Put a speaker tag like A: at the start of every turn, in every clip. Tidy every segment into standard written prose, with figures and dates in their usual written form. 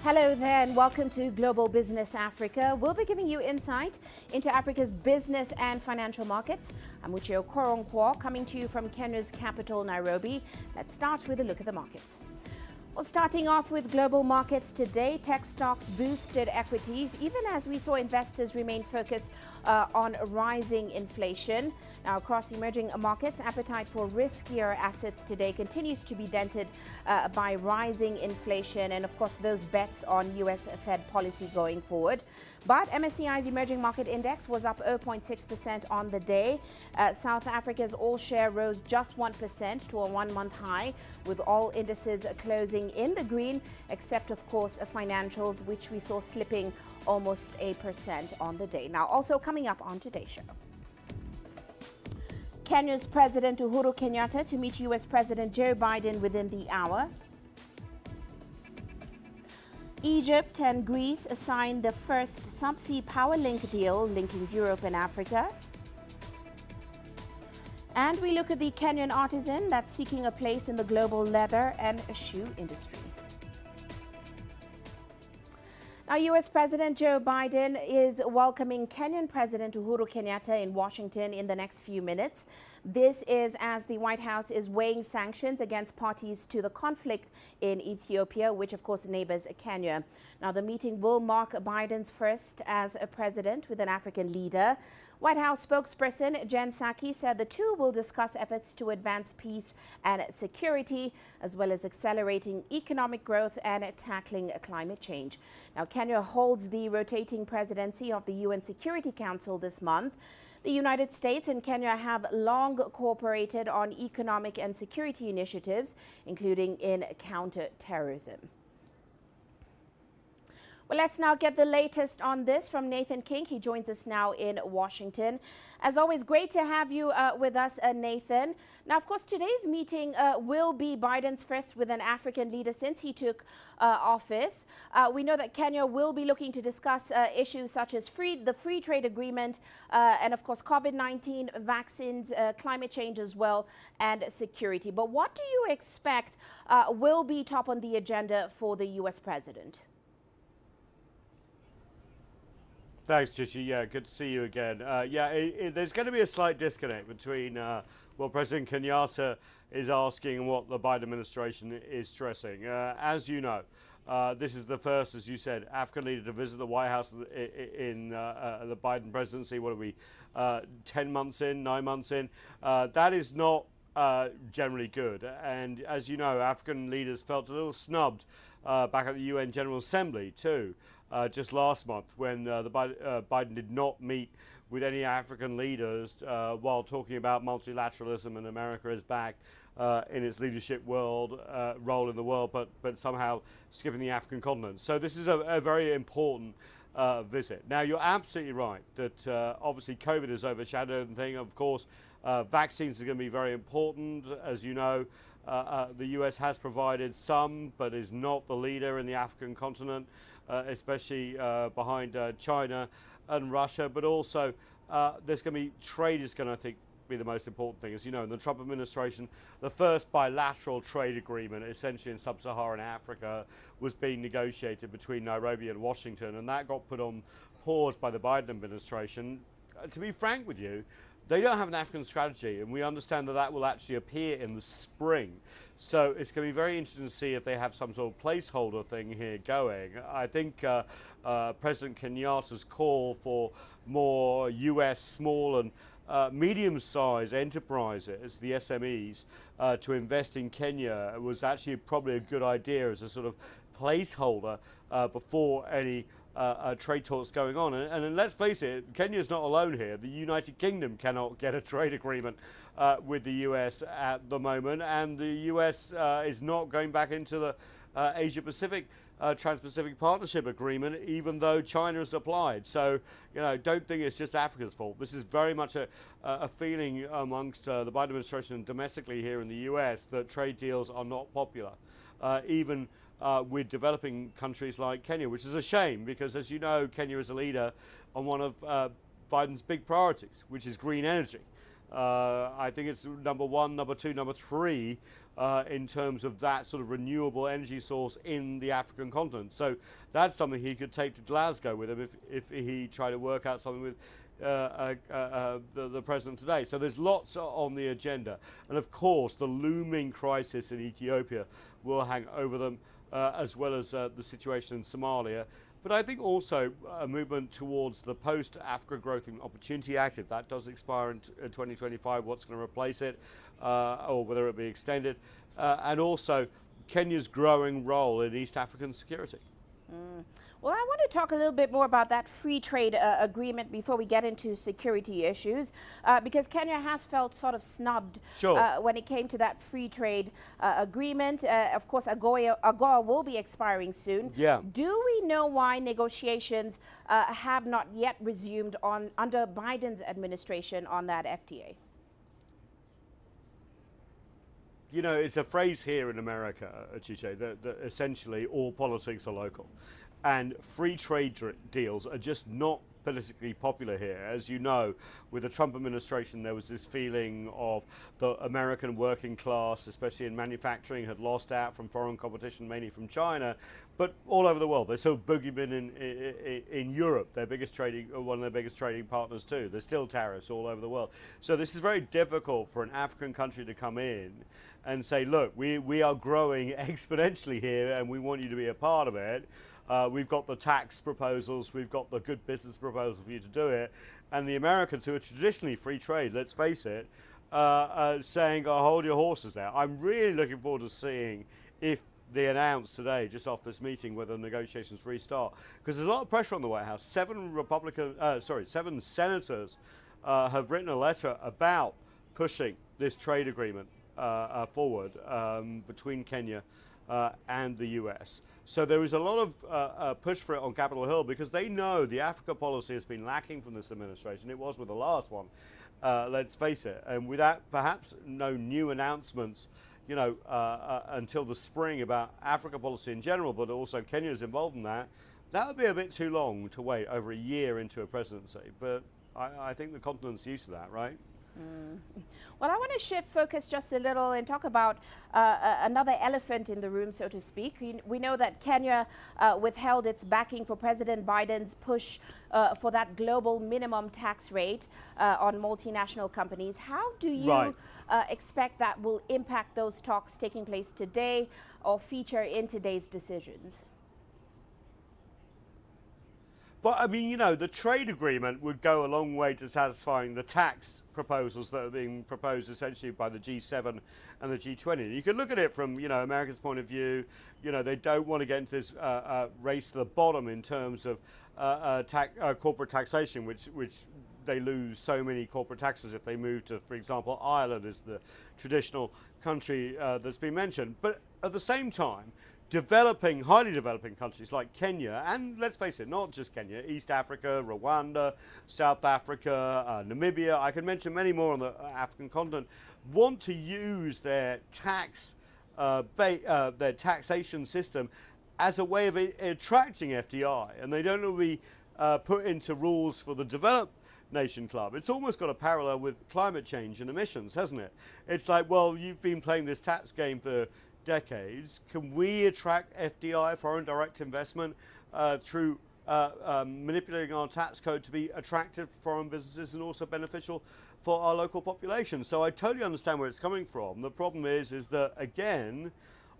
A: Hello there and welcome to Global Business Africa. We'll be giving you insight into Africa's business and financial markets. I'm Uche Okoronkwo, coming to you from Kenya's capital, Nairobi. Let's start with a look at the markets. Well, starting off with global markets today, tech stocks boosted equities, even as we saw investors remain focused on rising inflation. Now, across emerging markets, appetite for riskier assets today continues to be dented by rising inflation and, of course, those bets on U.S. Fed policy going forward. But MSCI's emerging market index was up 0.6% on the day. South Africa's all-share rose just 1% to a one-month high, with all indices closing in the green, except, of course, financials, which we saw slipping almost 8% on the day. Now, also coming up on today's show, Kenya's President Uhuru Kenyatta to meet U.S. President Joe Biden within the hour. Egypt and Greece signed the first subsea power link deal linking Europe and Africa. And we look at the Kenyan artisan that's seeking a place in the global leather and shoe industry. Now, U.S. President Joe Biden is welcoming Kenyan President Uhuru Kenyatta in Washington in the next few minutes. This is as the White House is weighing sanctions against parties to the conflict in Ethiopia, which of course neighbors Kenya. Now, the meeting will mark Biden's first as a president with an African leader. White House spokesperson Jen Psaki said the two will discuss efforts to advance peace and security, as well as accelerating economic growth and tackling climate change. Now, Kenya holds the rotating presidency of the UN Security Council this month. The United States and Kenya have long cooperated on economic and security initiatives, including in counter-terrorism. Well, let's now get the latest on this from Nathan King. He joins us now in Washington. As always, great to have you with us, Nathan. Now, of course, today's meeting will be Biden's first with an African leader since he took office. We know that Kenya will be looking to discuss issues such as the free trade agreement and, of course, COVID-19, vaccines, climate change as well, and security. But what do you expect will be top on the agenda for the U.S. president?
B: Thanks, Chichi. Yeah, good to see you again. There's going to be a slight disconnect between what President Kenyatta is asking and what the Biden administration is stressing. As you know, this is the first, as you said, African leader to visit the White House in the Biden presidency. What are we, 10 months in, 9 months in? That is not generally good. And as you know, African leaders felt a little snubbed back at the UN General Assembly too. Just last month, when Biden did not meet with any African leaders while talking about multilateralism and America is back in its leadership role in the world, but somehow skipping the African continent. So this is a very important visit. Now, you're absolutely right that obviously COVID has overshadowed the thing. Of course, vaccines are going to be very important. As you know, the US has provided some, but is not the leader in the African continent. Especially behind China and Russia, but also there's going to be trade is going to, I think, be the most important thing. As you know, in the Trump administration, the first bilateral trade agreement, essentially in sub-Saharan Africa, was being negotiated between Nairobi and Washington, and that got put on pause by the Biden administration. To be frank with you, they don't have an African strategy, and we understand that that will actually appear in the spring. So it's going to be very interesting to see if they have some sort of placeholder thing here going. I think President Kenyatta's call for more U.S. small and medium-sized enterprises, the SMEs, to invest in Kenya was actually probably a good idea as a sort of placeholder before any trade talks going on. And let's face it, Kenya's not alone here. The United Kingdom cannot get a trade agreement with the US at the moment, and the US is not going back into the Asia-Pacific Trans-Pacific Partnership Agreement, even though China has applied. So, you know, don't think it's just Africa's fault. This is very much a feeling amongst the Biden administration and domestically here in the US that trade deals are not popular, even with developing countries like Kenya, which is a shame because, as you know, Kenya is a leader on one of Biden's big priorities, which is green energy. I think it's number 1, number 2, number 3 in terms of that sort of renewable energy source in the African continent. So that's something he could take to Glasgow with him if he tried to work out something with the president today. So there's lots on the agenda. And of course, the looming crisis in Ethiopia will hang over them, as well as the situation in Somalia. But I think also a movement towards the post-Africa Growth and Opportunity Act, if that does expire in 2025, what's going to replace it, or whether it be extended, and also Kenya's growing role in East African security.
A: Well, I want to talk a little bit more about that free trade agreement before we get into security issues, because Kenya has felt sort of snubbed when it came to that free trade agreement. Of course, AGOA will be expiring soon.
B: Yeah.
A: Do we know why negotiations have not yet resumed under Biden's administration on that FTA?
B: You know, it's a phrase here in America, Chiche, that essentially all politics are local. And free trade deals are just not politically popular here. As you know, with the Trump administration, there was this feeling of the American working class, especially in manufacturing, had lost out from foreign competition, mainly from China, but all over the world. There's still boogeymen in Europe, their biggest trading, one of their biggest trading partners too. There's still tariffs all over the world. So this is very difficult for an African country to come in and say, look, we are growing exponentially here and we want you to be a part of it. We've got the tax proposals, we've got the good business proposal for you to do it. And the Americans, who are traditionally free trade, let's face it, saying, oh, hold your horses there. I'm really looking forward to seeing if they announce today, just after this meeting, whether negotiations restart. Because there's a lot of pressure on the White House. 7 senators have written a letter about pushing this trade agreement forward between Kenya and the US. So there is a lot of push for it on Capitol Hill because they know the Africa policy has been lacking from this administration. It was with the last one, let's face it. And without perhaps no new announcements, you know, until the spring about Africa policy in general, but also Kenya's involved in that, that would be a bit too long to wait over a year into a presidency. But I think the continent's used to that, right?
A: Well, I want to shift focus just a little and talk about another elephant in the room, so to speak. We know that Kenya withheld its backing for President Biden's push for that global minimum tax rate on multinational companies. How do you expect that will impact those talks taking place today or feature in today's decisions?
B: But I mean, you know, the trade agreement would go a long way to satisfying the tax proposals that are being proposed essentially by the G7 and the G20. You can look at it from, you know, America's point of view. You know, they don't want to get into this race to the bottom in terms of corporate taxation, which they lose so many corporate taxes if they move to, for example, Ireland is the traditional country that's been mentioned. But at the same time, highly developing countries like Kenya, and let's face it, not just Kenya, East Africa, Rwanda, South Africa, Namibia, I can mention many more on the African continent, want to use their their taxation system as a way of attracting FDI, and they don't want to be put into rules for the developed nation club. It's almost got a parallel with climate change and emissions, hasn't it? It's like, well, you've been playing this tax game for decades. Can we attract FDI, foreign direct investment, through manipulating our tax code to be attractive for foreign businesses and also beneficial for our local population? So I totally understand where it's coming from. The problem is that, again,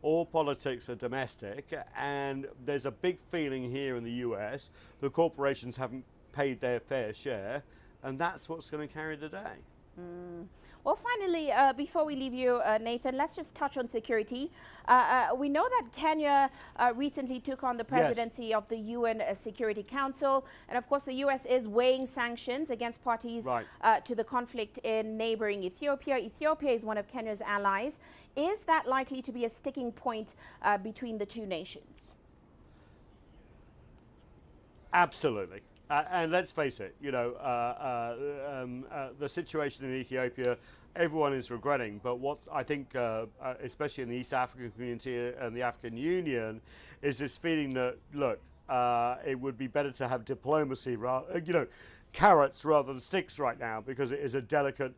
B: all politics are domestic, and there's a big feeling here in the US the corporations haven't paid their fair share, and that's what's going to carry the day.
A: Well, finally, before we leave you, Nathan, let's just touch on security. We know that Kenya recently took on the presidency of the UN Security Council. And of course, the US is weighing sanctions against parties to the conflict in neighboring Ethiopia. Ethiopia is one of Kenya's allies. Is that likely to be a sticking point between the two nations?
B: Absolutely. And let's face it, you know, the situation in Ethiopia, everyone is regretting. But what I think, especially in the East African community and the African Union, is this feeling that, look, it would be better to have diplomacy, carrots rather than sticks right now, because it is a delicate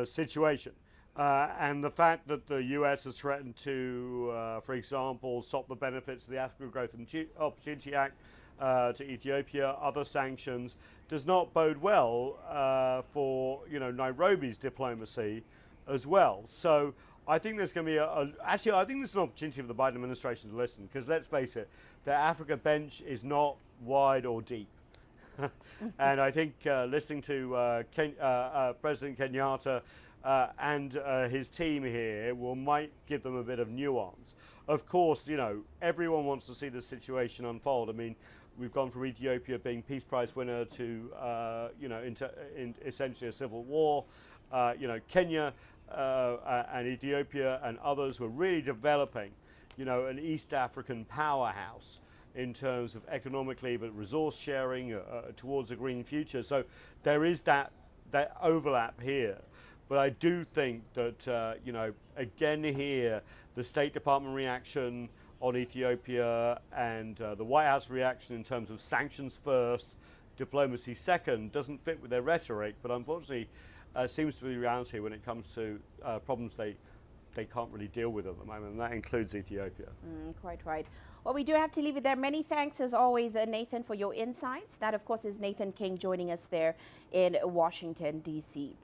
B: situation. And the fact that the US has threatened to, for example, stop the benefits of the Africa Growth and Opportunity Act to Ethiopia, other sanctions, does not bode well for Nairobi's diplomacy as well. So I think there's going to be actually I think this is an opportunity for the Biden administration to listen, because let's face it, the Africa bench is not wide or deep. And I think listening to President Kenyatta and his team here might give them a bit of nuance. Of course, everyone wants to see the situation unfold. I mean, we've gone from Ethiopia being Peace Prize winner to, into essentially a civil war. Kenya and Ethiopia and others were really developing, an East African powerhouse in terms of economically, but resource sharing towards a green future. So there is that overlap here. But I do think that, again here, the State Department reaction on Ethiopia and the White House reaction in terms of sanctions first, diplomacy second, doesn't fit with their rhetoric, but unfortunately seems to be the reality when it comes to problems they can't really deal with at the moment, and that includes Ethiopia.
A: Quite right. Well, we do have to leave it there. Many thanks, as always, Nathan, for your insights. That, of course, is Nathan King joining us there in Washington, D.C.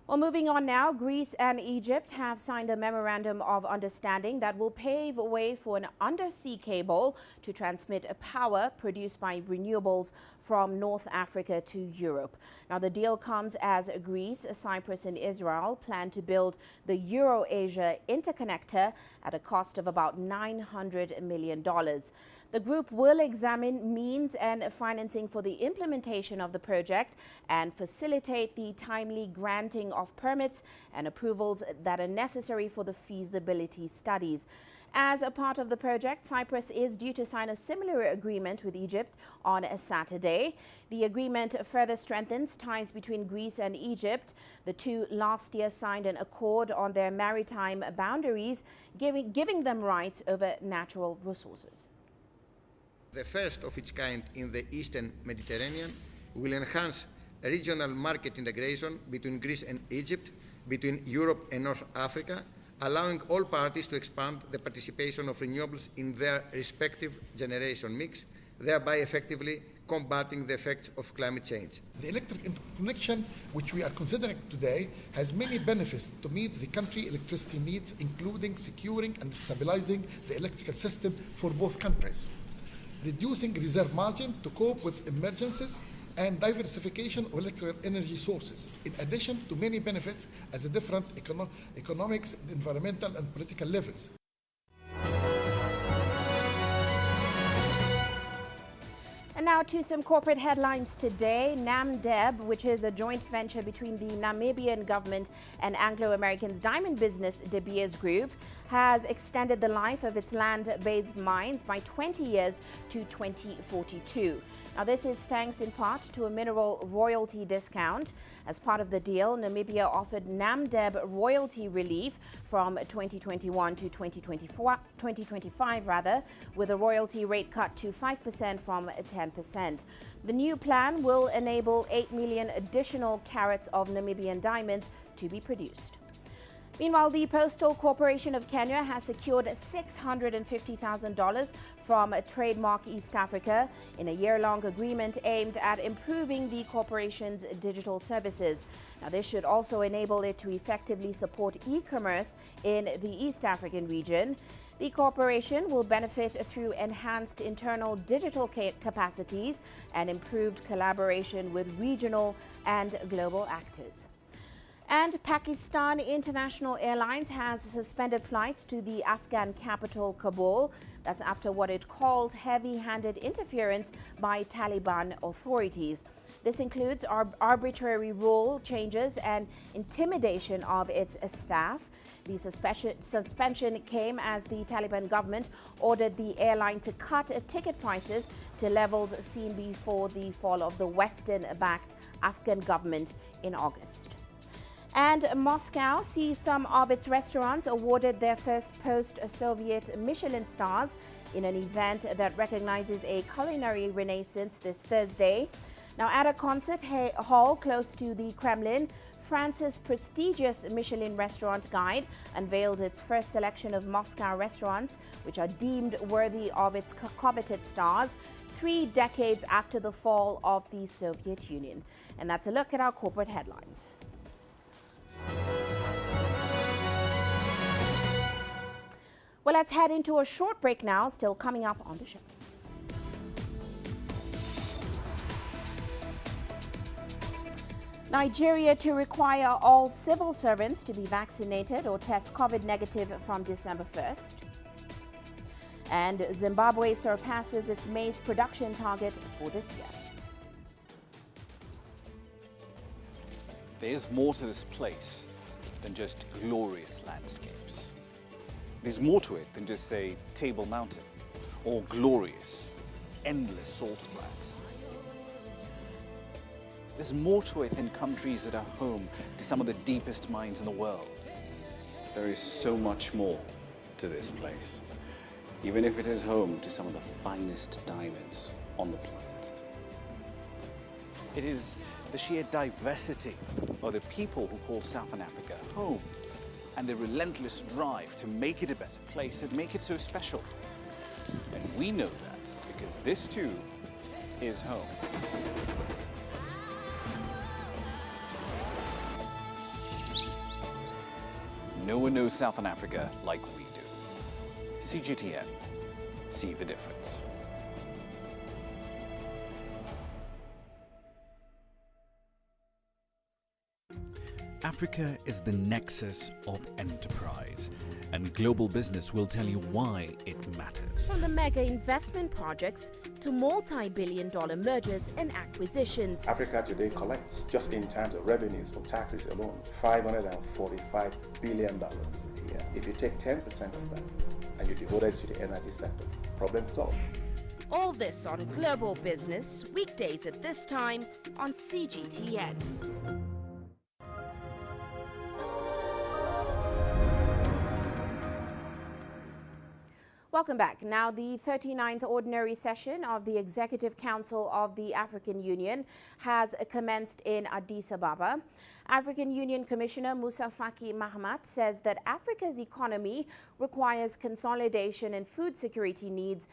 A: Well, moving on now, Greece and Egypt have signed a memorandum of understanding that will pave a way for an undersea cable to transmit power produced by renewables from North Africa to Europe. Now, the deal comes as Greece, Cyprus and Israel plan to build the Euro-Asia interconnector at a cost of about $900 million. The group will examine means and financing for the implementation of the project and facilitate the timely granting of permits and approvals that are necessary for the feasibility studies. As a part of the project, Cyprus is due to sign a similar agreement with Egypt on a Saturday. The agreement further strengthens ties between Greece and Egypt. The two last year signed an accord on their maritime boundaries, giving them rights over natural resources.
C: The first of its kind in the Eastern Mediterranean will enhance regional market integration between Greece and Egypt, between Europe and North Africa, allowing all parties to expand the participation of renewables in their respective generation mix, thereby effectively combating the effects of climate change.
D: The electric interconnection, which we are considering today, has many benefits to meet the country's electricity needs, including securing and stabilizing the electrical system for both countries, reducing reserve margin to cope with emergencies, and diversification of electrical energy sources, in addition to many benefits at the different economics, environmental and political levels.
A: And now to some corporate headlines today. NAMDEB, which is a joint venture between the Namibian government and Anglo-American's diamond business De Beers Group, has extended the life of its land-based mines by 20 years to 2042. Now, this is thanks in part to a mineral royalty discount. As part of the deal, Namibia offered NAMDEB royalty relief from 2021 to 2025, with a royalty rate cut to 5% from 10%. The new plan will enable 8 million additional carats of Namibian diamonds to be produced. Meanwhile, the Postal Corporation of Kenya has secured $650,000 from Trademark East Africa in a year-long agreement aimed at improving the corporation's digital services. Now, this should also enable it to effectively support e-commerce in the East African region. The corporation will benefit through enhanced internal digital capacities and improved collaboration with regional and global actors. And Pakistan International Airlines has suspended flights to the Afghan capital, Kabul. That's after what it called heavy-handed interference by Taliban authorities. This includes arbitrary rule changes and intimidation of its staff. The suspension came as the Taliban government ordered the airline to cut ticket prices to levels seen before the fall of the Western-backed Afghan government in August. And Moscow sees some of its restaurants awarded their first post-Soviet Michelin stars in an event that recognizes a culinary renaissance this Thursday. Now, at a concert hall close to the Kremlin, France's prestigious Michelin restaurant guide unveiled its first selection of Moscow restaurants, which are deemed worthy of its coveted stars 3 decades after the fall of the Soviet Union. And that's a look at our corporate headlines. Well, let's head into a short break now, still coming up on the show. Nigeria to require all civil servants to be vaccinated or test COVID negative from December 1st. And Zimbabwe surpasses its maize production target for this year.
E: There's more to this place than just glorious landscapes. There's more to it than just, say, Table Mountain or glorious, endless salt flats. There's more to it than countries that are home to some of the deepest mines in the world. There is so much more to this place, even if it is home to some of the finest diamonds on the planet. It is the sheer diversity of the people who call Southern Africa home, and the relentless drive to make it a better place that make it so special. And we know that because this too is home. No one knows Southern Africa like we do. CGTN, see the difference.
F: Africa is the nexus of enterprise, and global business will tell you why it matters.
G: From the mega investment projects to multi-billion-dollar mergers and acquisitions.
H: Africa today collects, just in terms of revenues from taxes alone, $545 billion a year. If you take 10% of that and you devote it to the energy sector, problem solved.
G: All this on Global Business, weekdays at this time on CGTN.
A: Welcome back. Now, the 39th Ordinary Session of the Executive Council of the African Union has commenced in Addis Ababa. African Union Commissioner Musa Faki Mahamat says that Africa's economy requires consolidation and food security needs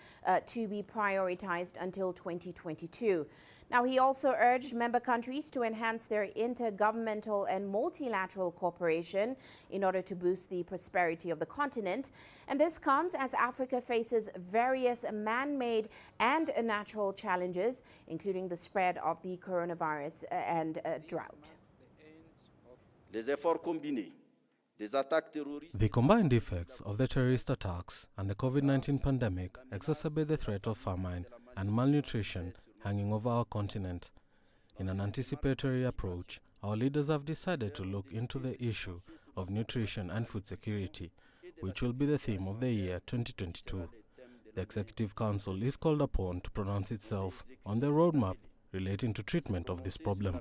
A: to be prioritized until 2022. Now, he also urged member countries to enhance their intergovernmental and multilateral cooperation in order to boost the prosperity of the continent. And this comes as Africa faces various man-made and natural challenges, including the spread of the coronavirus and drought.
I: The combined effects of the terrorist attacks and the COVID-19 pandemic exacerbate the threat of famine and malnutrition hanging over our continent. In an anticipatory approach, our leaders have decided to look into the issue of nutrition and food security, which will be the theme of the year 2022. The Executive Council is called upon to pronounce itself on the roadmap relating to treatment of this problem.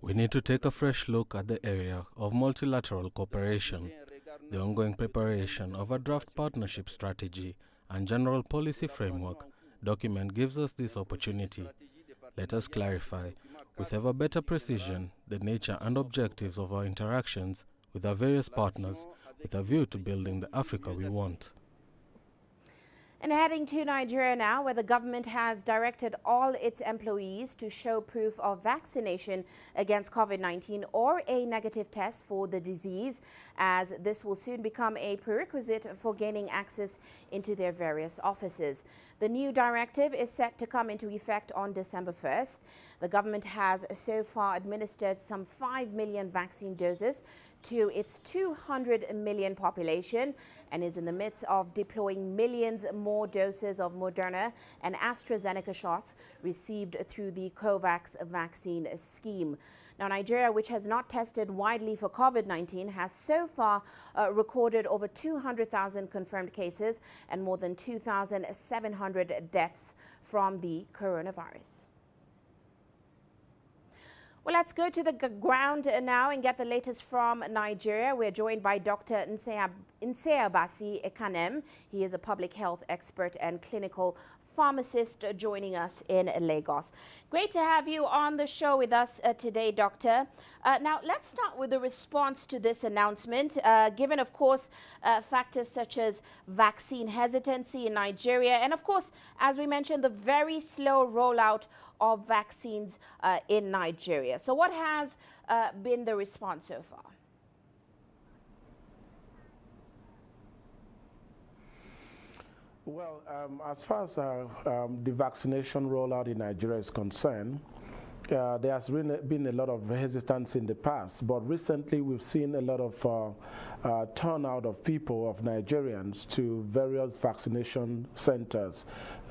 I: We need to take a fresh look at the area of multilateral cooperation. The ongoing preparation of a draft partnership strategy and general policy framework document gives us this opportunity. Let us clarify, with ever better precision, the nature and objectives of our interactions with our various partners with a view to building the Africa we want.
A: And heading to Nigeria now, where the government has directed all its employees to show proof of vaccination against COVID-19 or a negative test for the disease, as this will soon become a prerequisite for gaining access into their various offices. The new directive is set to come into effect on December 1st. The government has so far administered some 5 million vaccine doses to its 200 million population and is in the midst of deploying millions more doses of Moderna and AstraZeneca shots received through the COVAX vaccine scheme. Now, Nigeria, which has not tested widely for COVID-19, has so far recorded over 200,000 confirmed cases and more than 2,700 deaths from the coronavirus. Well, let's go to the ground now and get the latest from Nigeria. We're joined by Dr. Nseyabasi Ekanem. He is a public health expert and clinical pharmacist joining us in Lagos. Great to have you on the show with us today, Doctor. Now, let's start with the response to this announcement, given, of course, factors such as vaccine hesitancy in Nigeria and, of course, as we mentioned, the very slow rollout of vaccines in Nigeria. So what has been the response so far?
J: Well, as far as the vaccination rollout in Nigeria is concerned, there has really been a lot of resistance in the past, but recently we've seen a lot of turnout of people, of Nigerians, to various vaccination centers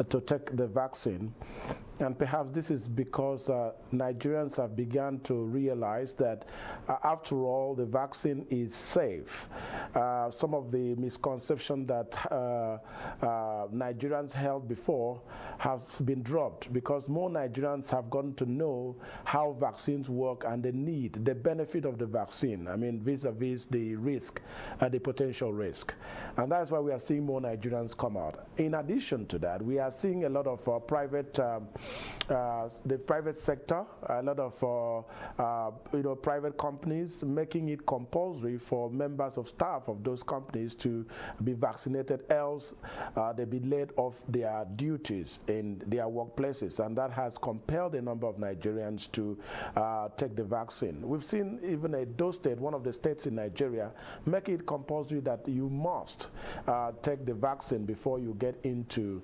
J: to take the vaccine. And perhaps this is because Nigerians have begun to realize that, after all, the vaccine is safe. Some of the misconception that Nigerians held before has been dropped, because more Nigerians have gotten to know how vaccines work and the need, the benefit of the vaccine. I mean, vis-a-vis the risk, the potential risk. And that's why we are seeing more Nigerians come out. In addition to that, we are seeing a lot of the private sector, a lot of private companies making it compulsory for members of staff of those companies to be vaccinated, else they be laid off their duties in their workplaces, and that has compelled a number of Nigerians to take the vaccine. We've seen even Edo State, one of the states in Nigeria, make it compulsory that you must take the vaccine before you get into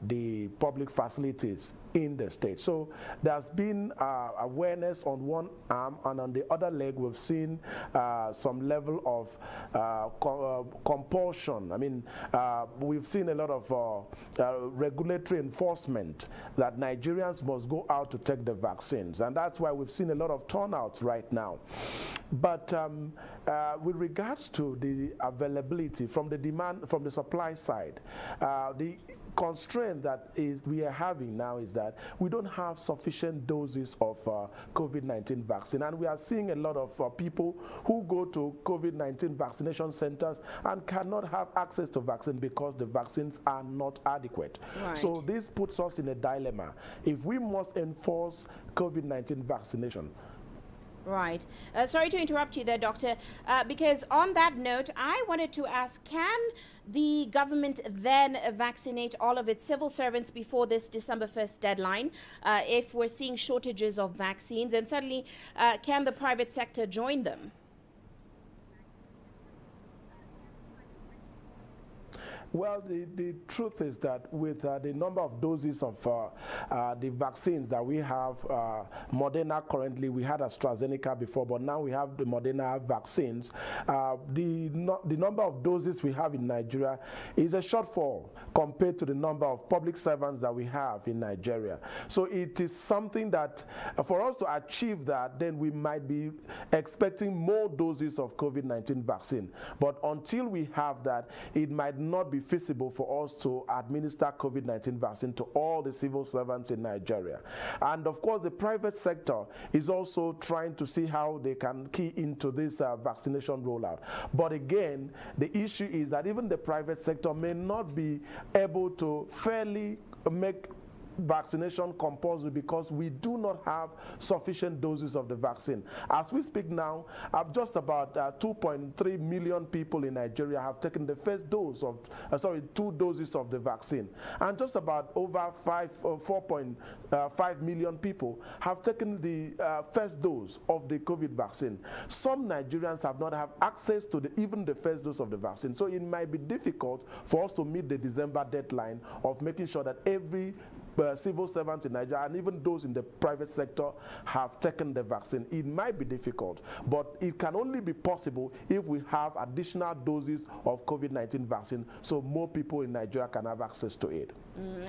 J: the public facilities in the state. So there's been awareness on one arm, and on the other leg we've seen some level of compulsion. I mean, we've seen a lot of regulatory enforcement that Nigerians must go out to take the vaccines, and that's why we've seen a lot of turnouts right now. But with regards to the availability from the demand, from the supply side, the constraint that we are having now is that we don't have sufficient doses of COVID-19 vaccine, and we are seeing a lot of people who go to COVID-19 vaccination centers and cannot have access to vaccine because the vaccines are not adequate. Right. So this puts us in a dilemma. If we must enforce COVID-19 vaccination.
A: Right. Sorry to interrupt you there, Doctor, because on that note, I wanted to ask, can the government then vaccinate all of its civil servants before this December 1st deadline if we're seeing shortages of vaccines? And certainly, can the private sector join them?
J: Well, the truth is that with the number of doses of the vaccines that we have, Moderna currently, we had AstraZeneca before, but now we have the Moderna vaccines. The number of doses we have in Nigeria is a shortfall compared to the number of public servants that we have in Nigeria. So it is something that for us to achieve that, then we might be expecting more doses of COVID-19 vaccine. But until we have that, it might not be feasible for us to administer COVID-19 vaccine to all the civil servants in Nigeria. And of course, the private sector is also trying to see how they can key into this vaccination rollout. But again, the issue is that even the private sector may not be able to fairly make vaccination compulsory because we do not have sufficient doses of the vaccine. As we speak now, just about 2.3 million people in Nigeria have taken the first dose of, 2 doses of the vaccine. And just about over 4.5 million people have taken the first dose of the COVID vaccine. Some Nigerians have not have access to even the first dose of the vaccine. So it might be difficult for us to meet the December deadline of making sure that every civil servants in Nigeria and even those in the private sector have taken the vaccine. It might be difficult, but it can only be possible if we have additional doses of COVID-19 vaccine so more people in Nigeria can have access to it.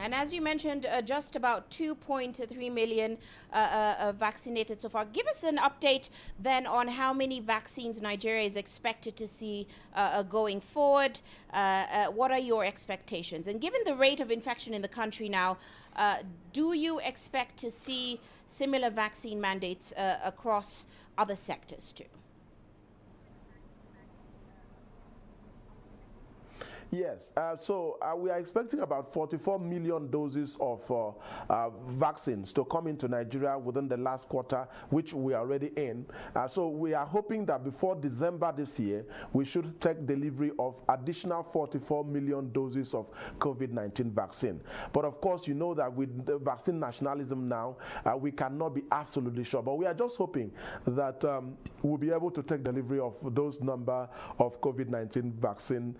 A: And as you mentioned, just about 2.3 million vaccinated so far. Give us an update then on how many vaccines Nigeria is expected to see going forward. What are your expectations? And given the rate of infection in the country now, do you expect to see similar vaccine mandates across other sectors too?
J: Yes, so we are expecting about 44 million doses of vaccines to come into Nigeria within the last quarter, which we are already in. So we are hoping that before December this year, we should take delivery of additional 44 million doses of COVID-19 vaccine. But of course, you know that with the vaccine nationalism now, we cannot be absolutely sure. But we are just hoping that we'll be able to take delivery of those number of COVID-19 vaccine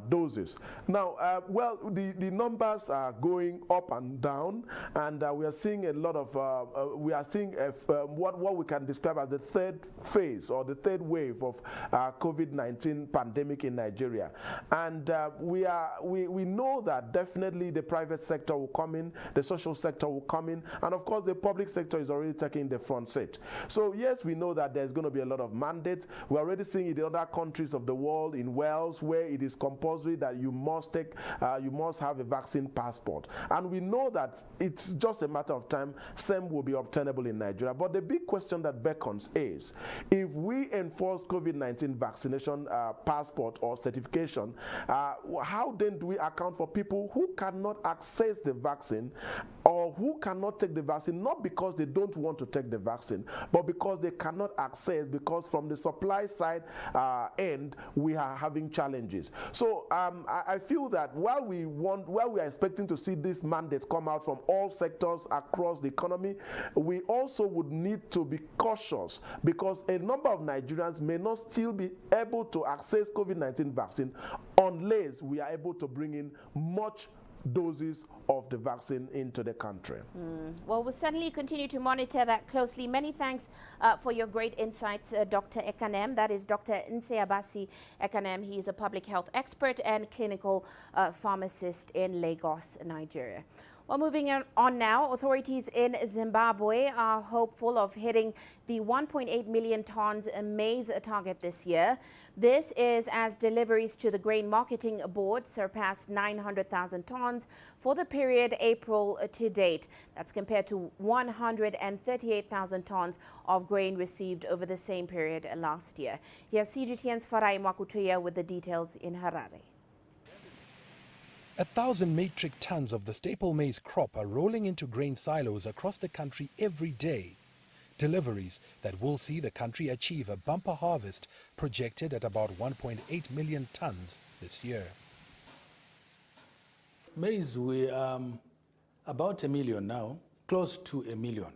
J: doses. Now, well, the numbers are going up and down, and we are seeing a lot of, what we can describe as the third phase or the third wave of COVID-19 pandemic in Nigeria. And we know that definitely the private sector will come in, the social sector will come in, and of course the public sector is already taking the front seat. So yes, we know that there's going to be a lot of mandates. We're already seeing it in other countries of the world, in Wales, where it is compulsory that you must have a vaccine passport. And we know that it's just a matter of time, same will be obtainable in Nigeria. But the big question that beckons is, if we enforce COVID-19 vaccination passport or certification, how then do we account for people who cannot access the vaccine or who cannot take the vaccine, not because they don't want to take the vaccine, but because they cannot access, because from the supply side end, we are having challenges. So I feel that while we are expecting to see these mandates come out from all sectors across the economy, we also would need to be cautious, because a number of Nigerians may not still be able to access COVID-19 vaccine unless we are able to bring in much doses of the vaccine into the country.
A: Well, we'll certainly continue to monitor that closely. Many thanks for your great insights, Dr. Ekanem. That is Dr. Nseabasi Ekanem. He is a public health expert and clinical pharmacist in Lagos, Nigeria. Well, moving on now, authorities in Zimbabwe are hopeful of hitting the 1.8 million tons maize target this year. This is as deliveries to the Grain Marketing Board surpassed 900,000 tons for the period April to date. That's compared to 138,000 tons of grain received over the same period last year. Here's CGTN's Farai Mwakutuya with the details in Harare.
K: 1,000 metric tons of the staple maize crop are rolling into grain silos across the country every day. Deliveries that will see the country achieve a bumper harvest projected at about 1.8 million tons this year.
L: Maize, we are about 1 million now, close to 1 million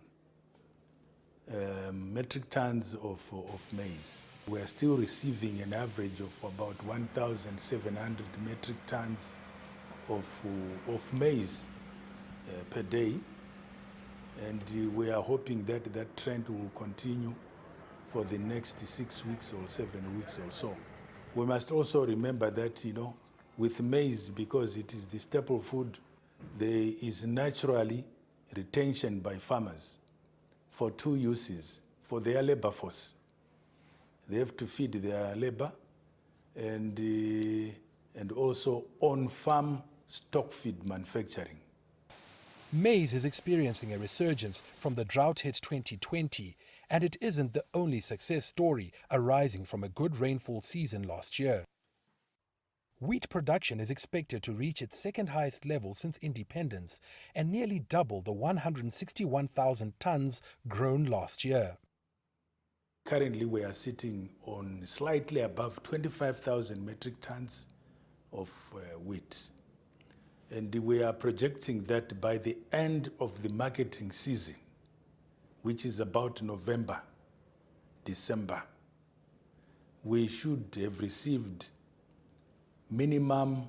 L: metric tons of maize. We are still receiving an average of about 1,700 metric tons of maize per day, and we are hoping that that trend will continue for the next 6 weeks or 7 weeks or so. We must also remember that, with maize, because it is the staple food, there is naturally retention by farmers for two uses: for their labor force. They have to feed their labor, and also on-farm stock feed manufacturing.
K: Maize is experiencing a resurgence from the drought-hit 2020, and it isn't the only success story arising from a good rainfall season last year. Wheat production is expected to reach its second highest level since independence and nearly double the 161,000 tons grown last year.
L: Currently, we are sitting on slightly above 25,000 metric tons of wheat. And we are projecting that by the end of the marketing season, which is about November, December, we should have received minimum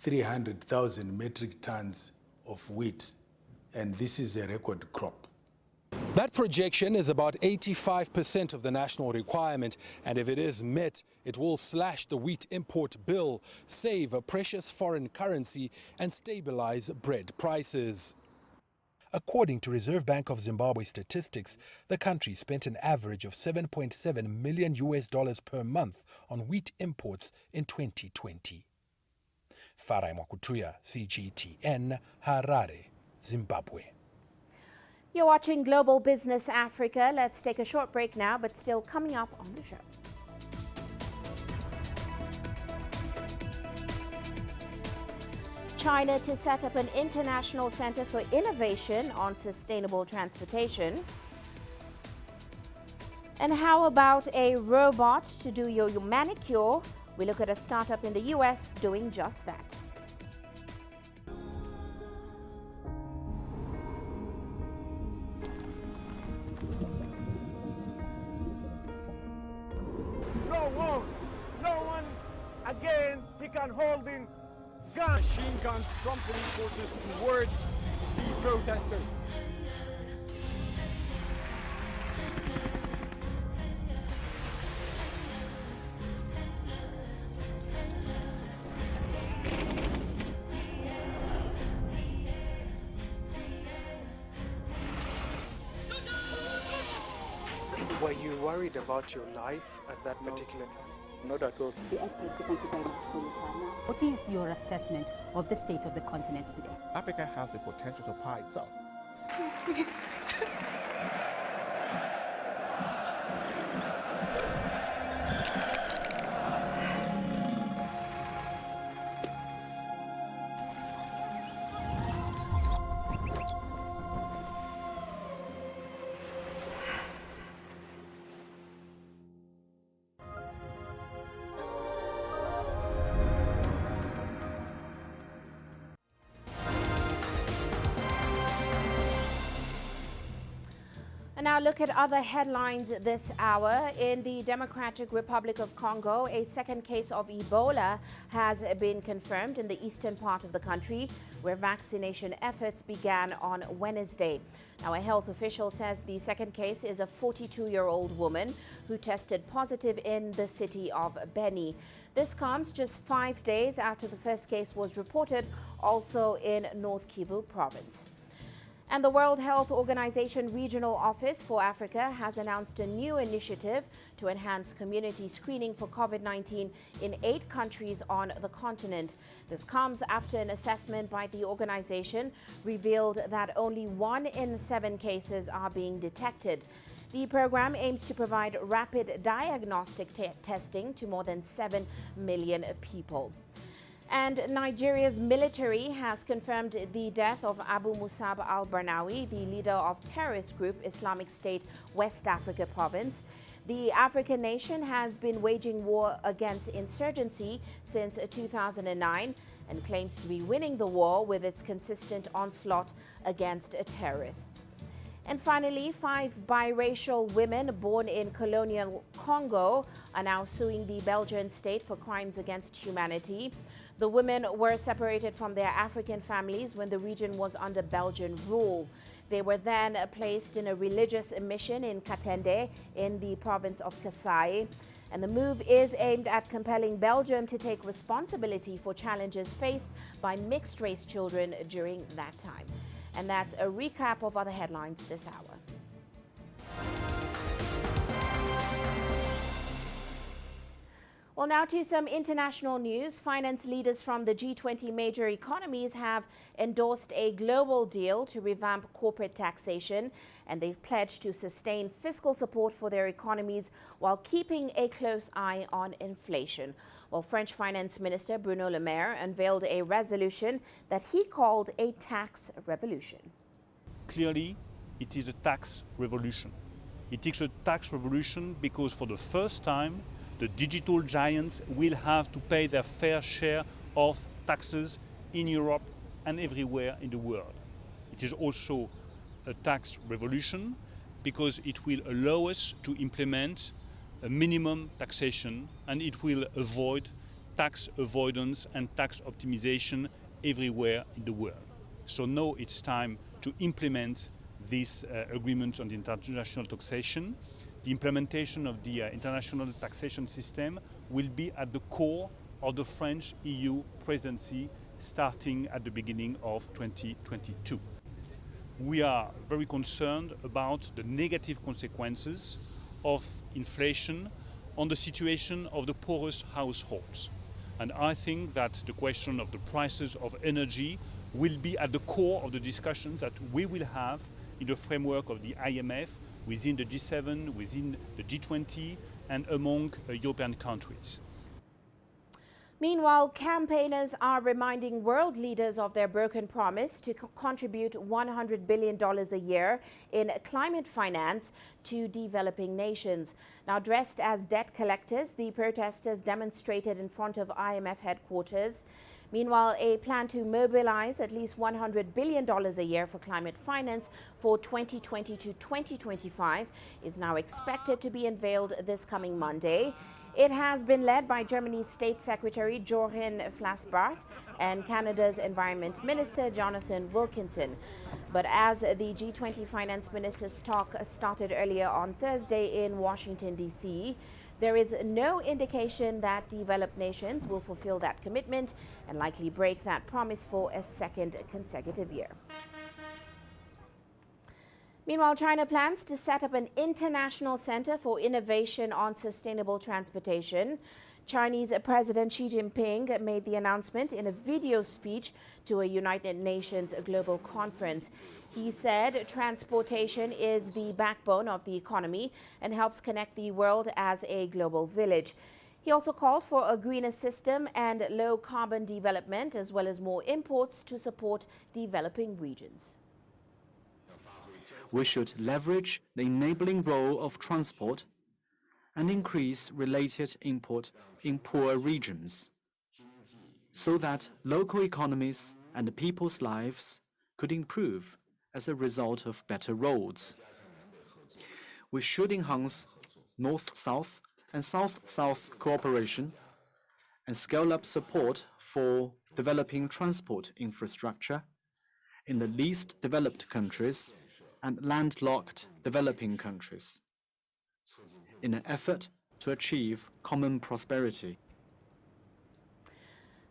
L: 300,000 metric tons of wheat, and this is a record crop.
K: That projection is about 85% of the national requirement, and if it is met, it will slash the wheat import bill, save a precious foreign currency, and stabilize bread prices. According to Reserve Bank of Zimbabwe statistics, the country spent an average of $7.7 million per month on wheat imports in 2020. Farai Mwakutuya, CGTN, Harare, Zimbabwe.
A: You're watching Global Business Africa. Let's take a short break now, but still coming up on the show. China to set up an international center for innovation on sustainable transportation. And how about a robot to do your manicure? We look at a startup in the US doing just that.
M: No war, no one again, he can holding guns. Machine guns from police forces towards the protesters.
N: Were you worried about your life at that particular time? Not at all.
O: What is your assessment of the state of the continent today?
P: Africa has the potential to power itself.
O: Excuse me.
A: And now look at other headlines this hour. In the Democratic Republic of Congo, a second case of Ebola has been confirmed in the eastern part of the country, where vaccination efforts began on Wednesday. Now, a health official says the second case is a 42-year-old woman who tested positive in the city of Beni. This comes just 5 days after the first case was reported, also in North Kivu province. And the World Health Organization Regional Office for Africa has announced a new initiative to enhance community screening for COVID-19 in 8 countries on the continent. This comes after an assessment by the organization revealed that only 1 in 7 cases are being detected. The program aims to provide rapid diagnostic testing to more than 7 million people. And Nigeria's military has confirmed the death of Abu Musab al-Barnawi, the leader of terrorist group Islamic State West Africa province. The African nation has been waging war against insurgency since 2009 and claims to be winning the war with its consistent onslaught against terrorists. And finally, 5 biracial women born in colonial Congo are now suing the Belgian state for crimes against humanity. The women were separated from their African families when the region was under Belgian rule. They were then placed in a religious mission in Katende in the province of Kasai. And the move is aimed at compelling Belgium to take responsibility for challenges faced by mixed-race children during that time. And that's a recap of other headlines this hour. Well, now to some international news. Finance leaders from the G20 major economies have endorsed a global deal to revamp corporate taxation, and they've pledged to sustain fiscal support for their economies while keeping a close eye on inflation. Well, French Finance Minister Bruno Le Maire unveiled a resolution that he called a tax revolution.
Q: Clearly, it is a tax revolution. It is a tax revolution because for the first time, the digital giants will have to pay their fair share of taxes in Europe and everywhere in the world. It is also a tax revolution because it will allow us to implement a minimum taxation, and it will avoid tax avoidance and tax optimization everywhere in the world. So now it's time to implement this agreement on the international taxation. The implementation of the international taxation system will be at the core of the French EU presidency starting at the beginning of 2022. We are very concerned about the negative consequences of inflation on the situation of the poorest households. And I think that the question of the prices of energy will be at the core of the discussions that we will have in the framework of the IMF, within the G7, within the G20, and among European countries.
A: Meanwhile, campaigners are reminding world leaders of their broken promise to contribute $100 billion a year in climate finance to developing nations. Now, dressed as debt collectors, the protesters demonstrated in front of IMF headquarters. Meanwhile, a plan to mobilize at least $100 billion a year for climate finance for 2020 to 2025 is now expected to be unveiled this coming Monday. It has been led by Germany's State Secretary Jochen Flassbarth and Canada's Environment Minister Jonathan Wilkinson. But as the G20 finance ministers talk started earlier on Thursday in Washington, D.C., there is no indication that developed nations will fulfill that commitment and likely break that promise for a second consecutive year. Meanwhile, China plans to set up an international center for innovation on sustainable transportation. Chinese President Xi Jinping made the announcement in a video speech to a United Nations global conference. He said transportation is the backbone of the economy and helps connect the world as a global village. He also called for a greener system and low carbon development, as well as more imports to support developing regions.
R: We should leverage the enabling role of transport and increase related import in poor regions so that local economies and people's lives could improve as a result of better roads. We should enhance North-South and South-South cooperation and scale up support for developing transport infrastructure in the least developed countries and landlocked developing countries in an effort to achieve common prosperity.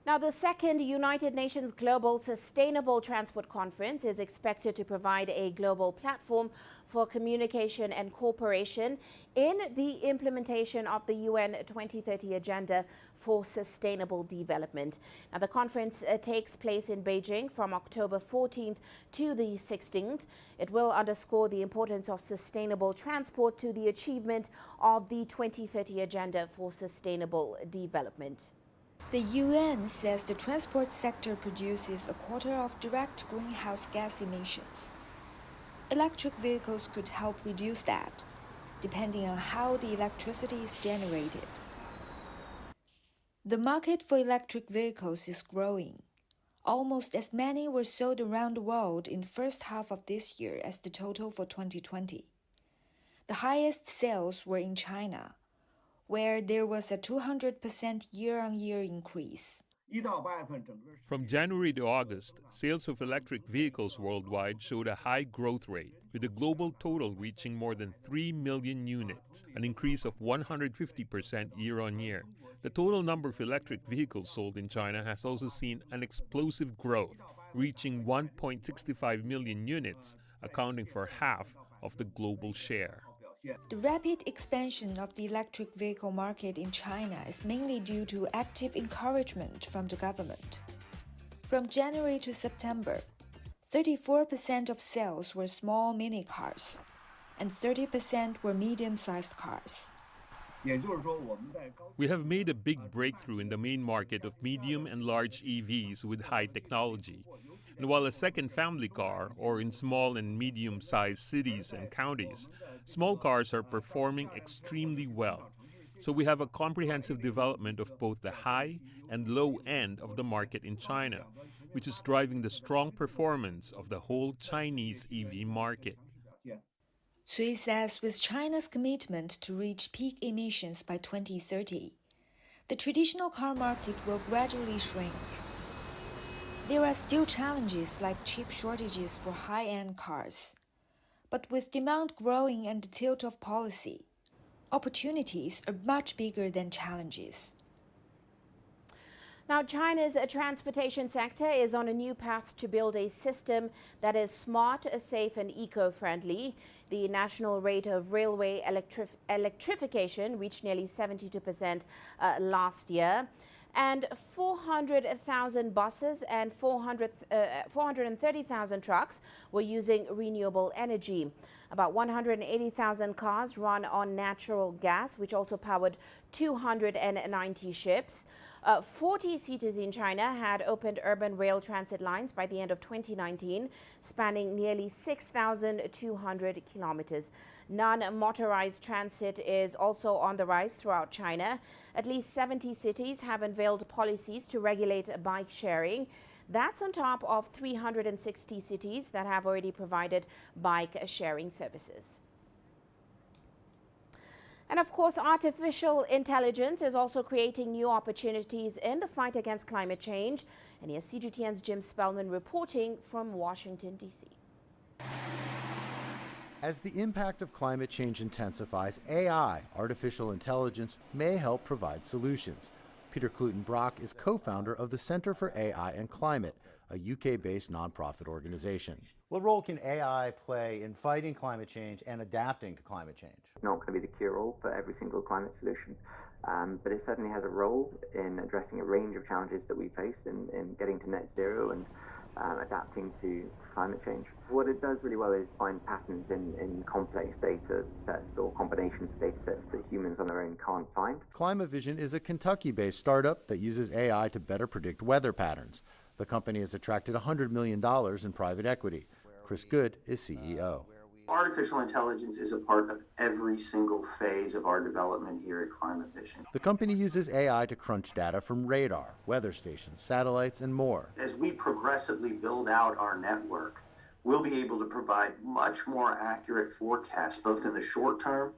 A: Now, the second United Nations Global Sustainable Transport Conference is expected to provide a global platform for communication and cooperation in the implementation of the UN 2030 Agenda for Sustainable Development. Now, the conference takes place in Beijing from October 14th to the 16th. It will underscore the importance of sustainable transport to the achievement of the 2030 Agenda for Sustainable Development.
S: The UN says the transport sector produces a quarter of direct greenhouse gas emissions. Electric vehicles could help reduce that, depending on how the electricity is generated. The market for electric vehicles is growing. Almost as many were sold around the world in the first half of this year as the total for 2020. The highest sales were in China, where there was a 200% year-on-year increase.
T: From January to August, sales of electric vehicles worldwide showed a high growth rate, with the global total reaching more than 3 million units, an increase of 150% year-on-year. The total number of electric vehicles sold in China has also seen an explosive growth, reaching 1.65 million units, accounting for half of the global share.
S: The rapid expansion of the electric vehicle market in China is mainly due to active encouragement from the government. From January to September, 34% of sales were small mini cars, and 30% were medium-sized cars.
T: We have made a big breakthrough in the main market of medium and large EVs with high technology. And while a second family car, or in small and medium-sized cities and counties, small cars are performing extremely well. So we have a comprehensive development of both the high and low end of the market in China, which is driving the strong performance of the whole Chinese EV market.
S: Cui says with China's commitment to reach peak emissions by 2030, the traditional car market will gradually shrink. There are still challenges like chip shortages for high-end cars. But with demand growing and the tilt of policy, opportunities are much bigger than challenges.
A: Now, China's transportation sector is on a new path to build a system that is smart, safe and eco-friendly. The national rate of railway electrification reached nearly 72% last year. And 400,000 buses and 430,000 trucks were using renewable energy. About 180,000 cars run on natural gas, which also powered 290 ships. 40 cities in China had opened urban rail transit lines by the end of 2019, spanning nearly 6,200 kilometers. Non-motorized transit is also on the rise throughout China. At least 70 cities have unveiled policies to regulate bike sharing. That's on top of 360 cities that have already provided bike sharing services. And of course, artificial intelligence is also creating new opportunities in the fight against climate change. And here's CGTN's Jim Spellman reporting from Washington, D.C.
U: As the impact of climate change intensifies, AI, artificial intelligence, may help provide solutions. Peter Cluten-Brock is co-founder of the Center for AI and Climate, a UK-based nonprofit organization.
V: What role can AI play in fighting climate change and adapting to climate change?
W: Not going to be the cure-all for every single climate solution, but it certainly has a role in addressing a range of challenges that we face in getting to net zero and adapting to climate change. What it does really well is find patterns in complex data sets or combinations of data sets that humans on their own can't find.
U: ClimaVision is a Kentucky-based startup that uses AI to better predict weather patterns. The company has attracted $100 million in private equity. Chris Good is CEO.
X: Artificial intelligence is a part of every single phase of our development here at ClimaVision.
U: The company uses AI to crunch data from radar, weather stations, satellites, and more.
X: As we progressively build out our network, we'll be able to provide much more accurate forecasts, both in the short term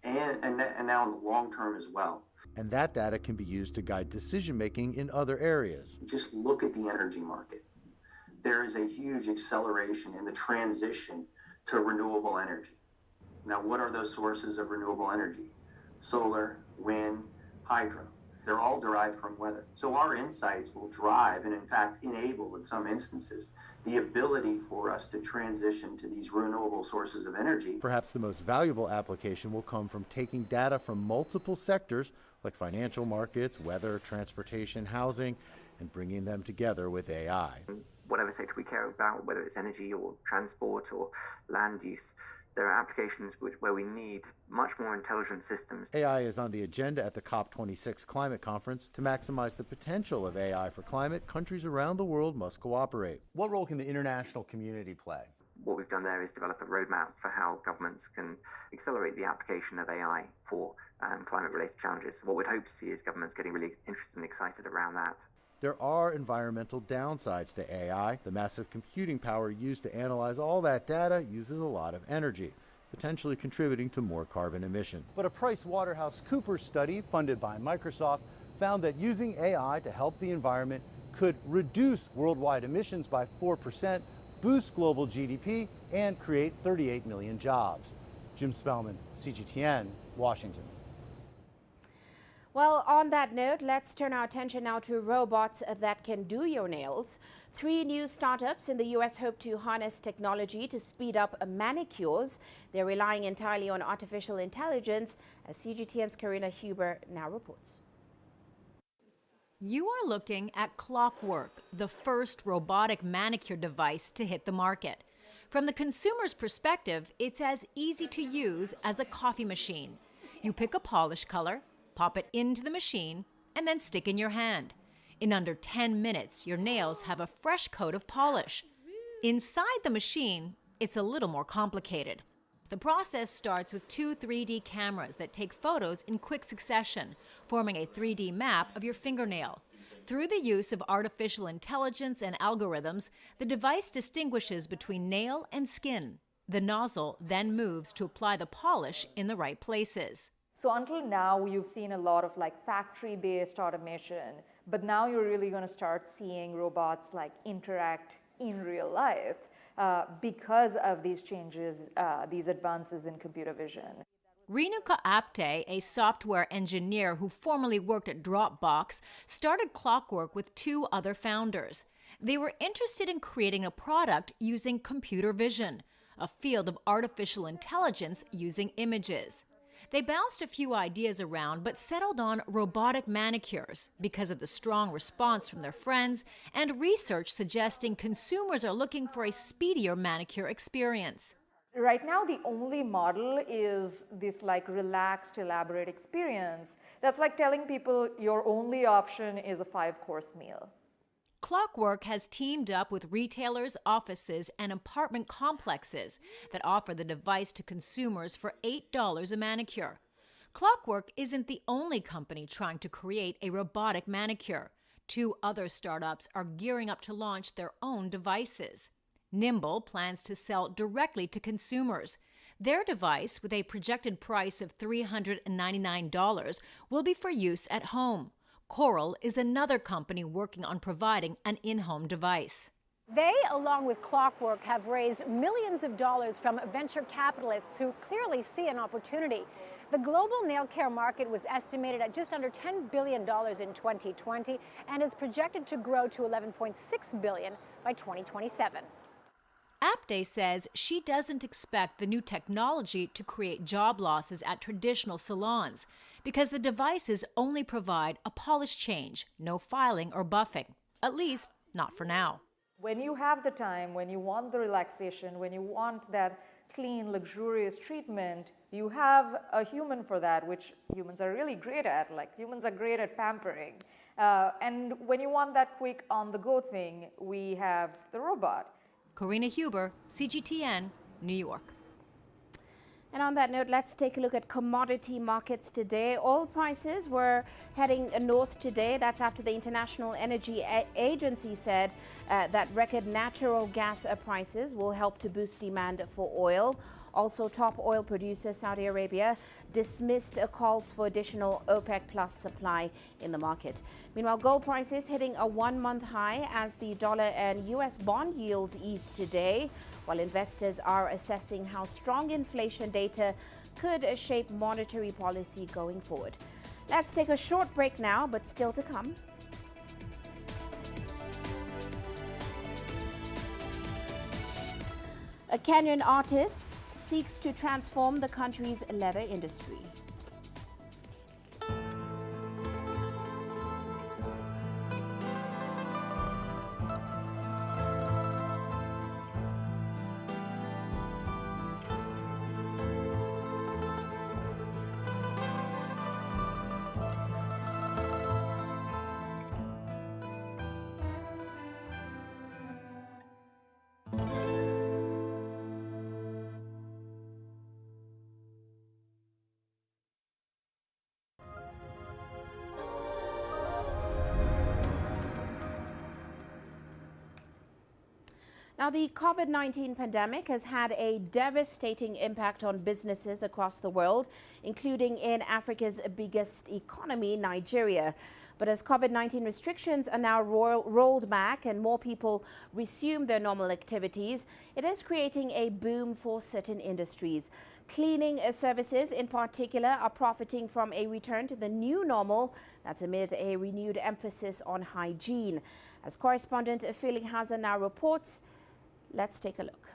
X: and now in the long term as well.
U: And that data can be used to guide decision-making in other areas.
X: Just look at the energy market. There is a huge acceleration in the transition to renewable energy. Now, what are those sources of renewable energy? Solar, wind, hydro. They're all derived from weather. So our insights will drive and, in fact, enable, in some instances, the ability for us to transition to these renewable sources of energy.
U: Perhaps the most valuable application will come from taking data from multiple sectors, like financial markets, weather, transportation, housing, and bringing them together with AI.
W: Whatever sector we care about, whether it's energy or transport or land use, there are applications where we need much more intelligent systems.
U: AI is on the agenda at the COP26 climate conference. To maximize the potential of AI for climate, countries around the world must cooperate.
V: What role can the international community play?
W: What we've done there is develop a roadmap for how governments can accelerate the application of AI for climate-related challenges. What we'd hope to see is governments getting really interested and excited around that.
U: There are environmental downsides to AI. The massive computing power used to analyze all that data uses a lot of energy, potentially contributing to more carbon emission.
V: But a PricewaterhouseCoopers study funded by Microsoft found that using AI to help the environment could reduce worldwide emissions by 4%, boost global GDP, and create 38 million jobs. Jim Spellman, CGTN, Washington.
A: Well, on that note, let's turn our attention now to robots that can do your nails. 3 new startups in the U.S. hope to harness technology to speed up manicures. They're relying entirely on artificial intelligence, as CGTN's Karina Huber now reports.
Y: You are looking at Clockwork, the first robotic manicure device to hit the market. From the consumer's perspective, it's as easy to use as a coffee machine. You pick a polish color, pop it into the machine, and then stick in your hand. In under 10 minutes, your nails have a fresh coat of polish. Inside the machine, it's a little more complicated. The process starts with 2 3D cameras that take photos in quick succession, forming a 3D map of your fingernail. Through the use of artificial intelligence and algorithms, the device distinguishes between nail and skin. The nozzle then moves to apply the polish in the right places.
Z: So until now, you've seen a lot of factory-based automation, but now you're really going to start seeing robots interact in real life because of these changes, these advances in computer vision.
Y: Renuka Apte, a software engineer who formerly worked at Dropbox, started Clockwork with 2 other founders. They were interested in creating a product using computer vision, a field of artificial intelligence using images. They bounced a few ideas around but settled on robotic manicures because of the strong response from their friends and research suggesting consumers are looking for a speedier manicure experience.
Z: Right now, the only model is this like relaxed, elaborate experience. That's like telling people your only option is a 5-course meal.
Y: Clockwork has teamed up with retailers, offices, and apartment complexes that offer the device to consumers for $8 a manicure. Clockwork isn't the only company trying to create a robotic manicure. 2 other startups are gearing up to launch their own devices. Nimble plans to sell directly to consumers. Their device, with a projected price of $399, will be for use at home. Coral is another company working on providing an in-home device.
B: They, along with Clockwork, have raised millions of dollars from venture capitalists who clearly see an opportunity. The global nail care market was estimated at just under $10 billion in 2020 and is projected to grow to $11.6 billion by 2027.
Y: Apte says she doesn't expect the new technology to create job losses at traditional salons because the devices only provide a polish change, no filing or buffing, at least not for now.
Z: When you have the time, when you want the relaxation, when you want that clean, luxurious treatment, you have a human for that, which humans are really great at. Like, humans are great at pampering. And when you want that quick on-the-go thing, we have the robot.
Y: Corina Huber, CGTN, New York.
A: And on that note, let's take a look at commodity markets today. Oil prices were heading north today. That's after the International Energy Agency said that record natural gas prices will help to boost demand for oil. Also, top oil producer Saudi Arabia dismissed calls for additional OPEC plus supply in the market. Meanwhile, gold prices hitting a 1-month high as the dollar and U.S. bond yields ease today, while investors are assessing how strong inflation data could shape monetary policy going forward. Let's take a short break now, but still to come. A Kenyan artist seeks to transform the country's leather industry. Now, the COVID-19 pandemic has had a devastating impact on businesses across the world, including in Africa's biggest economy, Nigeria. But as COVID-19 restrictions are now rolled back and more people resume their normal activities, it is creating a boom for certain industries. Cleaning services in particular are profiting from a return to the new normal. That's amid a renewed emphasis on hygiene. As correspondent Felix Haza now reports, let's take a look.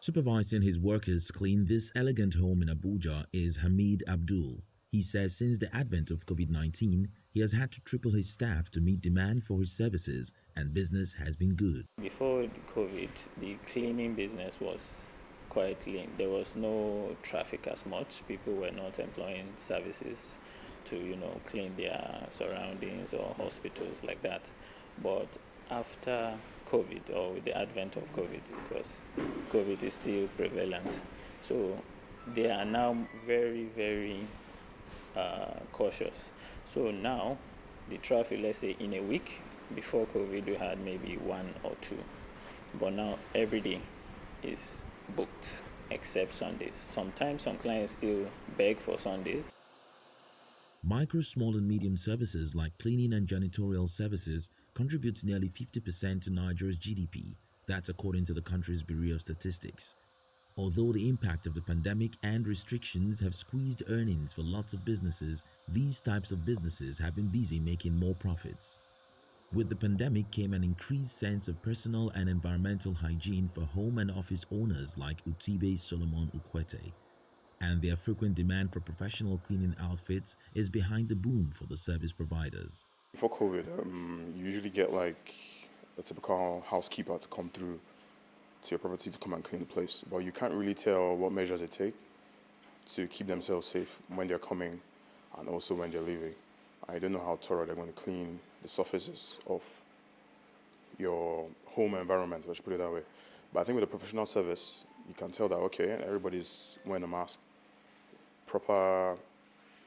C: Supervising his workers clean this elegant home in Abuja is Hamid Abdul. He says since the advent of COVID-19, he has had to triple his staff to meet demand for his services, and business has been good.
D: Before COVID, the cleaning business was quite lean. There was no traffic as much. People were not employing services to, clean their surroundings or hospitals like that. But after COVID, or with the advent of COVID, because COVID is still prevalent, so they are now very, very cautious. So now the traffic, let's say in a week, before COVID we had maybe 1 or 2, but now every day is booked except Sundays. Sometimes some clients still beg for Sundays.
C: Micro, small and medium services like cleaning and janitorial services contributes nearly 50% to Nigeria's GDP. That's according to the country's Bureau of Statistics. Although the impact of the pandemic and restrictions have squeezed earnings for lots of businesses, these types of businesses have been busy making more profits. With the pandemic came an increased sense of personal and environmental hygiene for home and office owners like Utibe Solomon Ukwete. And their frequent demand for professional cleaning outfits is behind the boom for the service providers.
E: Before COVID, you usually get like a typical housekeeper to come through to your property to come and clean the place, but you can't really tell what measures they take to keep themselves safe when they're coming and also when they're leaving. I don't know how thorough they're going to clean the surfaces of your home environment, let's put it that way. But I think with a professional service, you can tell that, okay, everybody's wearing a mask. Proper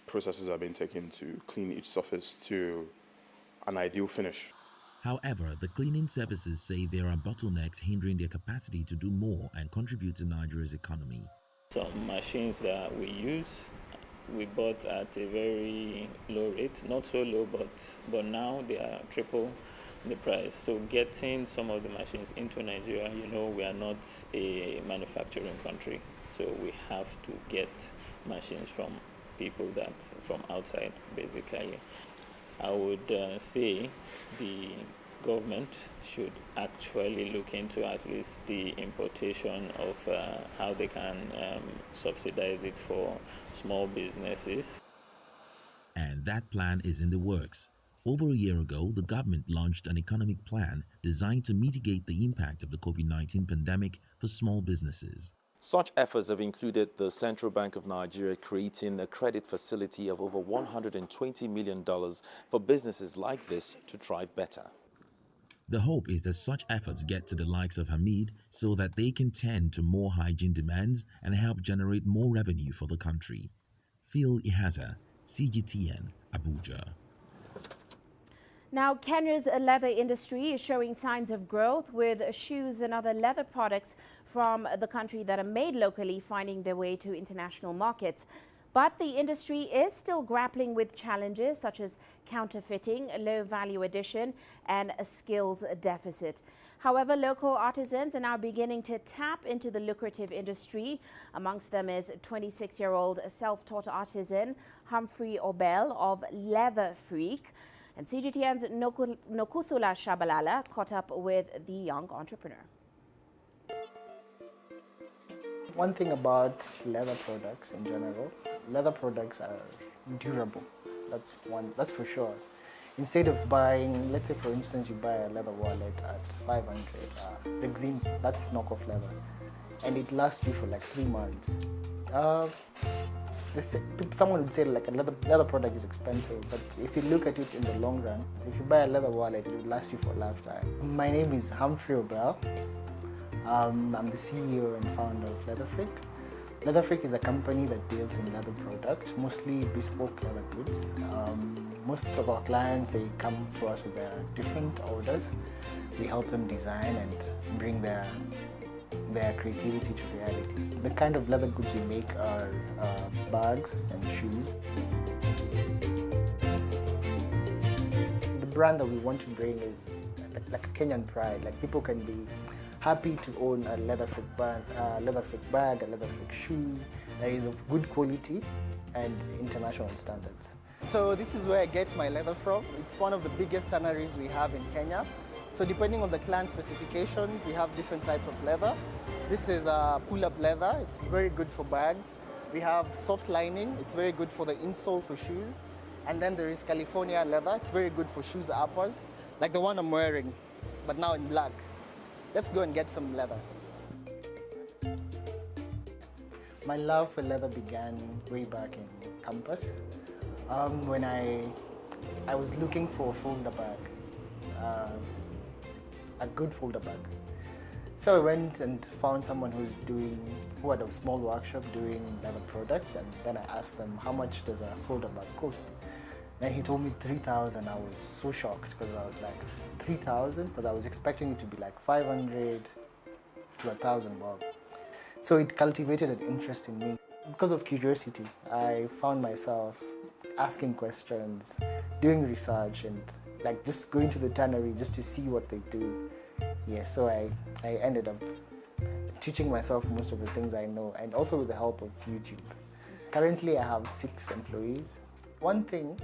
E: processes are being taken to clean each surface to an ideal finish.
C: However, the cleaning services say there are bottlenecks hindering their capacity to do more and contribute to Nigeria's economy.
D: Some machines that we use, we bought at a very low rate, not so low, but now they are triple the price. So getting some of the machines into Nigeria, we are not a manufacturing country, so we have to get machines from people from outside, basically. I would say the government should actually look into at least the importation of how they can subsidize it for small businesses.
C: And that plan is in the works. Over a year ago, the government launched an economic plan designed to mitigate the impact of the COVID-19 pandemic for small businesses.
F: Such efforts have included the Central Bank of Nigeria creating a credit facility of over $120 million for businesses like this to thrive better.
C: The hope is that such efforts get to the likes of Hamid so that they can tend to more hygiene demands and help generate more revenue for the country. Phil Ihaza, CGTN, Abuja.
A: Now, Kenya's leather industry is showing signs of growth, with shoes and other leather products from the country that are made locally finding their way to international markets. But the industry is still grappling with challenges such as counterfeiting, low value addition, and a skills deficit. However, local artisans are now beginning to tap into the lucrative industry. Amongst them is 26-year-old self-taught artisan Humphrey Obel of Leather Freak. And CGTN's Nokuthula Shabalala caught up with the young entrepreneur.
G: One thing about leather products in general, leather products are durable. That's for sure. Instead of buying, let's say for instance, you buy a leather wallet at 500, Zexin, that's knockoff leather, and it lasts you for like 3 months. Someone would say like a leather product is expensive, but if you look at it in the long run, if you buy a leather wallet, it will last you for a lifetime. My name is Humphrey Obel. I'm the CEO and founder of Leather Freak. Leather Freak is a company that deals in leather products, mostly bespoke leather goods. Most of our clients, they come to us with their different orders. We help them design and bring their creativity to reality. The kind of leather goods we make are bags and shoes. The brand that we want to bring is like a Kenyan pride. Like people can be happy to own a Leather Freak bag, a Leather Freak shoes that is of good quality and international standards. So this is where I get my leather from. It's one of the biggest tanneries we have in Kenya. So depending on the client specifications, we have different types of leather. This is pull-up leather. It's very good for bags. We have soft lining. It's very good for the insole for shoes. And then there is California leather. It's very good for shoes uppers, like the one I'm wearing, but now in black. Let's go and get some leather. My love for leather began way back in campus when I was looking for a folder bag. A good folder bag. So I went and found someone who had a small workshop doing leather products, and then I asked them, how much does a folder bag cost? Then he told me 3,000. I was so shocked because I was like, 3,000? Because I was expecting it to be like 500 to 1,000 bob. So it cultivated an interest in me. Because of curiosity, I found myself asking questions, doing research, and like just going to the tannery just to see what they do. Yeah, so I ended up teaching myself most of the things I know, and also with the help of YouTube. Currently I have 6 employees. One thing,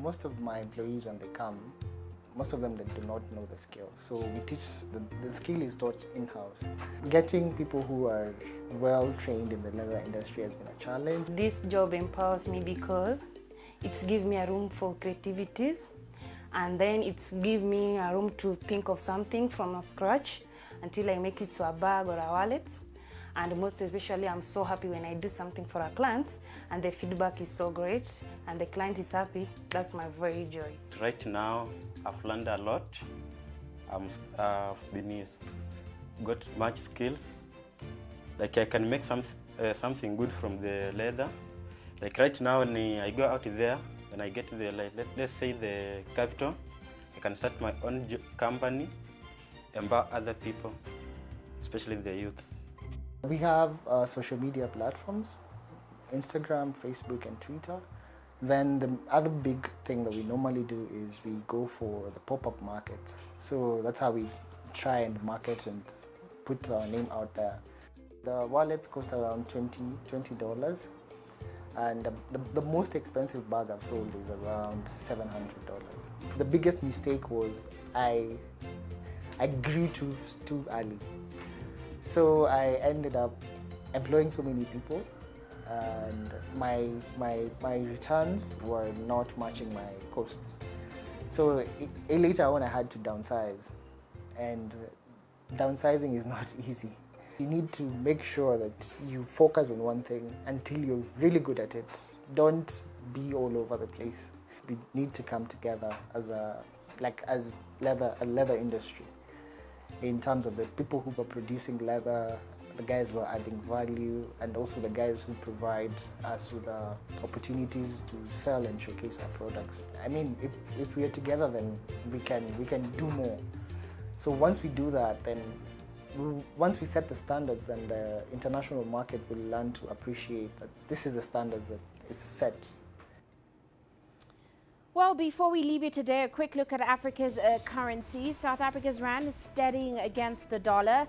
G: most of my employees when they come, most of them they do not know the skill. So we teach, the skill is taught in-house. Getting people who are well trained in the leather industry has been a challenge.
H: This job empowers me because it's gives me a room for creativities, and then it's give me a room to think of something from scratch, until I make it to a bag or a wallet. And most especially, I'm so happy when I do something for a client and the feedback is so great and the client is happy. That's my very joy.
I: Right now, I've learned a lot. I've been got much skills. Like I can make something good from the leather. Like right now, when I go out there, when I get the, like, let's say the capital, I can start my own company, empower other people, especially the youth.
G: We have social media platforms, Instagram, Facebook, and Twitter. Then the other big thing that we normally do is we go for the pop-up markets. So that's how we try and market and put our name out there. The wallets cost around $20, and the most expensive bag I've sold is around $700. The biggest mistake was I grew too early. So I ended up employing so many people, and my returns were not matching my costs. So later on I had to downsize, and downsizing is not easy. You need to make sure that you focus on one thing until you're really good at it. Don't be all over the place. We need to come together as a leather industry, in terms of the people who are producing leather, the guys who are adding value, and also the guys who provide us with opportunities to sell and showcase our products. I mean, if we are together, then we can do more. So once we do that, then once we set the standards, then the international market will learn to appreciate that this is the standards that is set.
A: Well, before we leave you today, a quick look at Africa's currency. South Africa's rand is steadying against the dollar.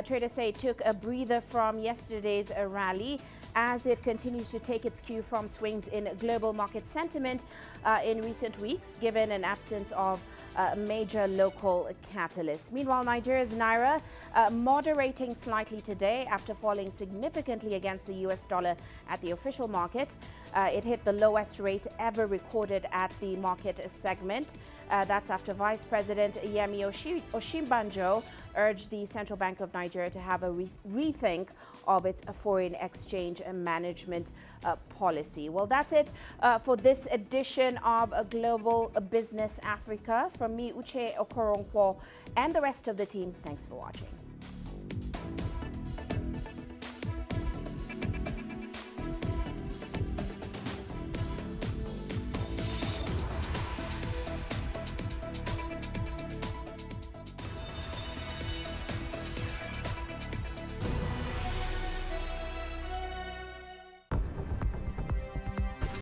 A: Traders say it took a breather from yesterday's rally as it continues to take its cue from swings in global market sentiment in recent weeks, given an absence of major local catalysts. Meanwhile, Nigeria's Naira moderating slightly today after falling significantly against the US dollar at the official market. It hit the lowest rate ever recorded at the market segment. That's after Vice President Yemi Osinbajo urged the Central Bank of Nigeria to have a rethink of its foreign exchange management policy. Well, that's it for this edition of Global Business Africa. From me, Uche Okoronkwo, and the rest of the team, thanks for watching.